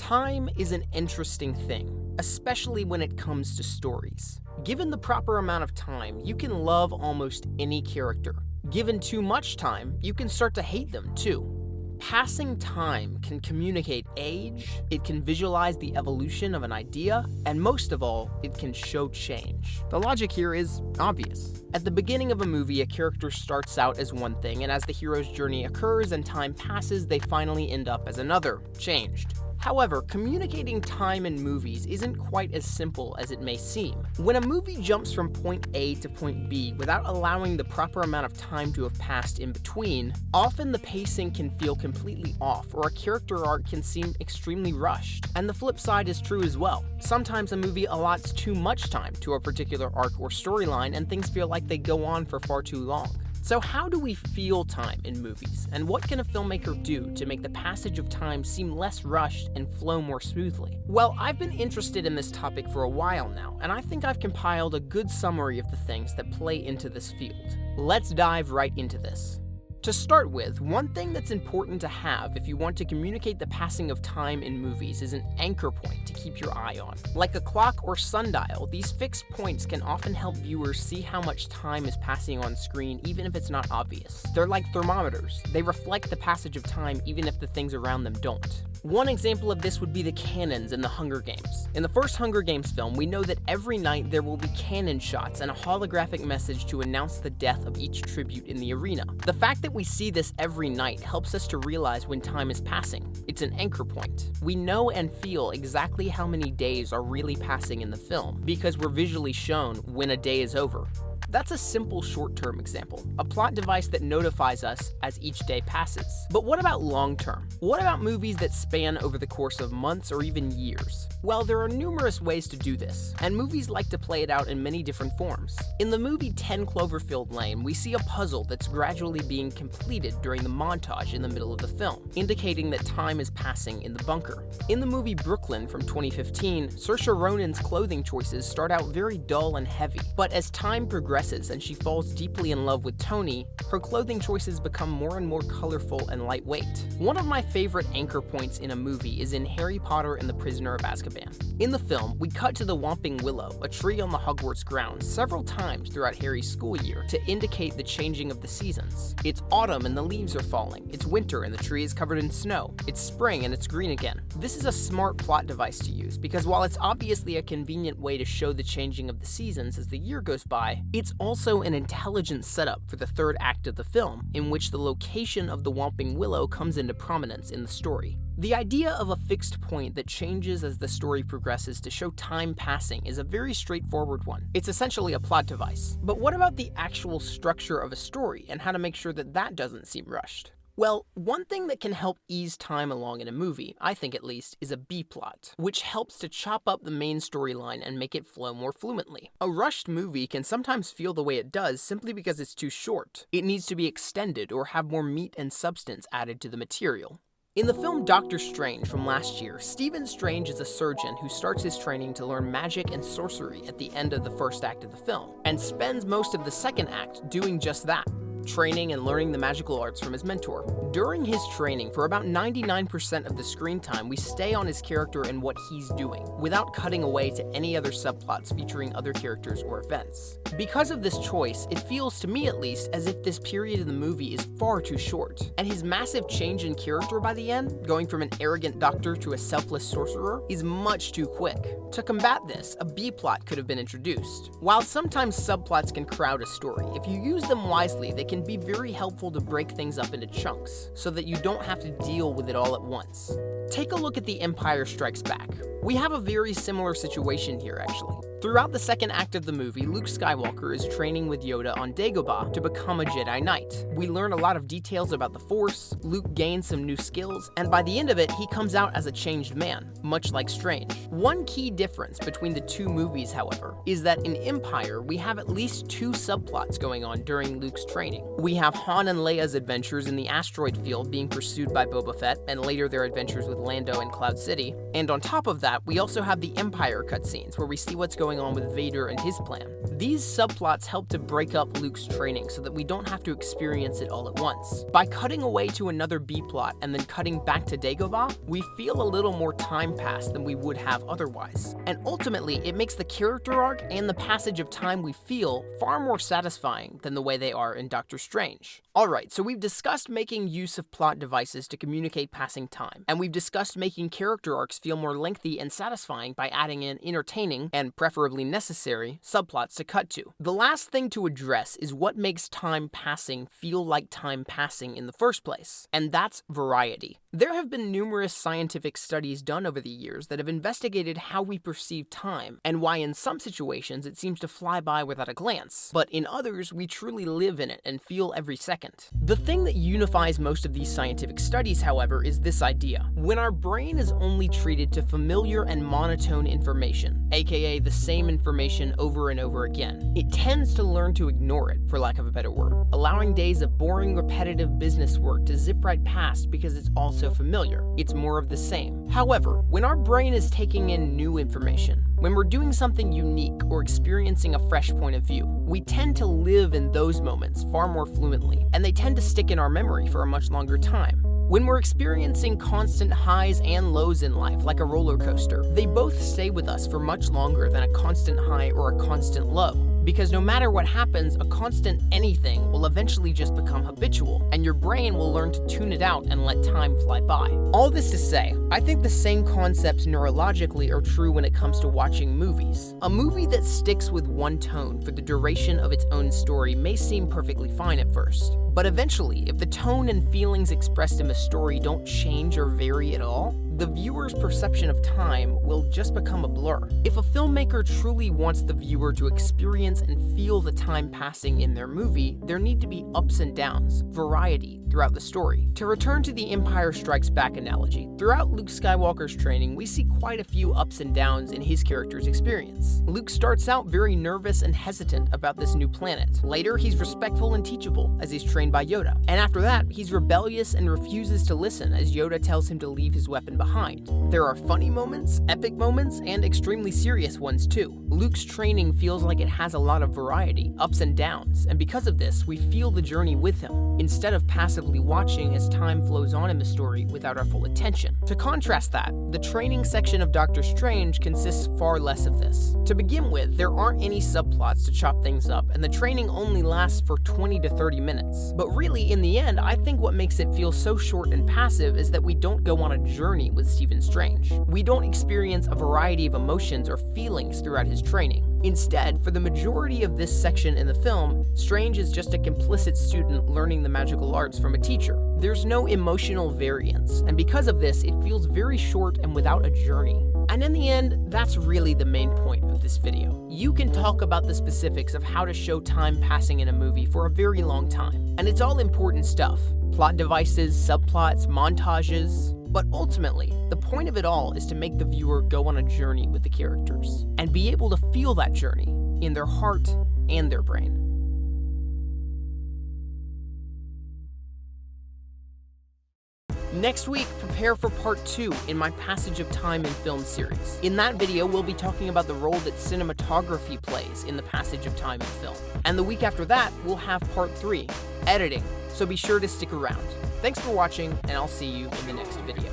Time is an interesting thing, especially when it comes to stories. Given the proper amount of time, you can love almost any character. Given too much time, you can start to hate them too. Passing time can communicate age, it can visualize the evolution of an idea, and most of all, it can show change. The logic here is obvious. At the beginning of a movie, a character starts out as one thing, and as the hero's journey occurs and time passes, they finally end up as another, changed. However, communicating time in movies isn't quite as simple as it may seem. When a movie jumps from point A to point B without allowing the proper amount of time to have passed in between, often the pacing can feel completely off, or a character arc can seem extremely rushed. And the flip side is true as well. Sometimes a movie allots too much time to a particular arc or storyline, and things feel like they go on for far too long. So how do we feel time in movies, and what can a filmmaker do to make the passage of time seem less rushed and flow more smoothly? Well, I've been interested in this topic for a while now, and I think I've compiled a good summary of the things that play into this field. Let's dive right into this. To start with, one thing that's important to have if you want to communicate the passing of time in movies is an anchor point to keep your eye on. Like a clock or sundial, these fixed points can often help viewers see how much time is passing on screen even if it's not obvious. They're like thermometers. They reflect the passage of time even if the things around them don't. One example of this would be the cannons in the Hunger Games. In the first Hunger Games film, we know that every night there will be cannon shots and a holographic message to announce the death of each tribute in the arena. The fact that we see this every night helps us to realize when time is passing. It's an anchor point. We know and feel exactly how many days are really passing in the film because we're visually shown when a day is over. That's a simple short-term example, a plot device that notifies us as each day passes. But what about long-term? What about movies that span over the course of months or even years? Well, there are numerous ways to do this, and movies like to play it out in many different forms. In the movie 10 Cloverfield Lane, we see a puzzle that's gradually being completed during the montage in the middle of the film, indicating that time is passing in the bunker. In the movie Brooklyn from 2015, Saoirse Ronan's clothing choices start out very dull and heavy, but as time progresses and she falls deeply in love with Tony, her clothing choices become more and more colorful and lightweight. One of my favorite anchor points in a movie is in Harry Potter and the Prisoner of Azkaban. In the film, we cut to the Whomping Willow, a tree on the Hogwarts grounds, several times throughout Harry's school year to indicate the changing of the seasons. It's autumn and the leaves are falling. It's winter and the tree is covered in snow. It's spring and it's green again. This is a smart plot device to use because while it's obviously a convenient way to show the changing of the seasons as the year goes by, it's also an intelligent setup for the third act of the film, in which the location of the Whomping Willow comes into prominence in the story. The idea of a fixed point that changes as the story progresses to show time passing is a very straightforward one. It's essentially a plot device. But what about the actual structure of a story and how to make sure that that doesn't seem rushed? Well, one thing that can help ease time along in a movie, I think at least, is a B-plot, which helps to chop up the main storyline and make it flow more fluently. A rushed movie can sometimes feel the way it does simply because it's too short. It needs to be extended or have more meat and substance added to the material. In the film Doctor Strange from last year, Stephen Strange is a surgeon who starts his training to learn magic and sorcery at the end of the first act of the film, and spends most of the second act doing just that, training and learning the magical arts from his mentor. During his training, for about 99% of the screen time, we stay on his character and what he's doing, without cutting away to any other subplots featuring other characters or events. Because of this choice, it feels, to me at least, as if this period of the movie is far too short, and his massive change in character by the end, going from an arrogant doctor to a selfless sorcerer, is much too quick. To combat this, a B-plot could have been introduced. While sometimes subplots can crowd a story, if you use them wisely, they can be very helpful to break things up into chunks, so that you don't have to deal with it all at once. Take a look at The Empire Strikes Back. We have a very similar situation here, actually. Throughout the second act of the movie, Luke Skywalker is training with Yoda on Dagobah to become a Jedi Knight. We learn a lot of details about the Force, Luke gains some new skills, and by the end of it, he comes out as a changed man, much like Strange. One key difference between the two movies, however, is that in Empire, we have at least two subplots going on during Luke's training. We have Han and Leia's adventures in the asteroid field being pursued by Boba Fett, and later their adventures with Lando and Cloud City. And on top of that, we also have the Empire cutscenes, where we see what's going on with Vader and his plan. These subplots help to break up Luke's training so that we don't have to experience it all at once. By cutting away to another B-plot and then cutting back to Dagobah, we feel a little more time pass than we would have otherwise. And ultimately, it makes the character arc and the passage of time we feel far more satisfying than the way they are in Doctor Strange. Alright, so we've discussed making use of plot devices to communicate passing time, and we've discussed making character arcs feel more lengthy and satisfying by adding in entertaining, and preferably necessary, subplots to cut to. The last thing to address is what makes time passing feel like time passing in the first place, and that's variety. There have been numerous scientific studies done over the years that have investigated how we perceive time, and why in some situations it seems to fly by without a glance, but in others we truly live in it and feel every second. The thing that unifies most of these scientific studies, however, is this idea. When our brain is only treated to familiar and monotone information, aka the same information over and over again, it tends to learn to ignore it, for lack of a better word, allowing days of boring, repetitive business work to zip right past because it's all so familiar. It's more of the same. However, when our brain is taking in new information, when we're doing something unique or experiencing a fresh point of view, we tend to live in those moments far more fluently, and they tend to stick in our memory for a much longer time. When we're experiencing constant highs and lows in life, like a roller coaster, they both stay with us for much longer than a constant high or a constant low. Because no matter what happens, a constant anything will eventually just become habitual, and your brain will learn to tune it out and let time fly by. All this to say, I think the same concepts neurologically are true when it comes to watching movies. A movie that sticks with one tone for the duration of its own story may seem perfectly fine at first. But eventually, if the tone and feelings expressed in the story don't change or vary at all, the viewer's perception of time will just become a blur. If a filmmaker truly wants the viewer to experience and feel the time passing in their movie, there need to be ups and downs, variety throughout the story. To return to the Empire Strikes Back analogy, throughout Luke Skywalker's training, we see quite a few ups and downs in his character's experience. Luke starts out very nervous and hesitant about this new planet. Later, he's respectful and teachable as he's trained by Yoda. And after that, he's rebellious and refuses to listen as Yoda tells him to leave his weapon behind. There are funny moments, epic moments, and extremely serious ones too. Luke's training feels like it has a lot of variety, ups and downs, and because of this, we feel the journey with him, instead of passively watching as time flows on in the story without our full attention. To contrast that, the training section of Doctor Strange consists far less of this. To begin with, there aren't any subplots to chop things up, and the training only lasts for 20 to 30 minutes. But really, in the end, I think what makes it feel so short and passive is that we don't go on a journey with Stephen Strange. We don't experience a variety of emotions or feelings throughout his training. Instead, for the majority of this section in the film, Strange is just a complicit student learning the magical arts from a teacher. There's no emotional variance, and because of this, it feels very short and without a journey. And in the end, that's really the main point of this video. You can talk about the specifics of how to show time passing in a movie for a very long time, and it's all important stuff. Plot devices, subplots, montages. But ultimately, the point of it all is to make the viewer go on a journey with the characters, and be able to feel that journey in their heart and their brain. Next week, prepare for part 2 in my Passage of Time in Film series. In that video, we'll be talking about the role that cinematography plays in the passage of time in film. And the week after that, we'll have part 3, editing, so be sure to stick around. Thanks for watching, and I'll see you in the next video.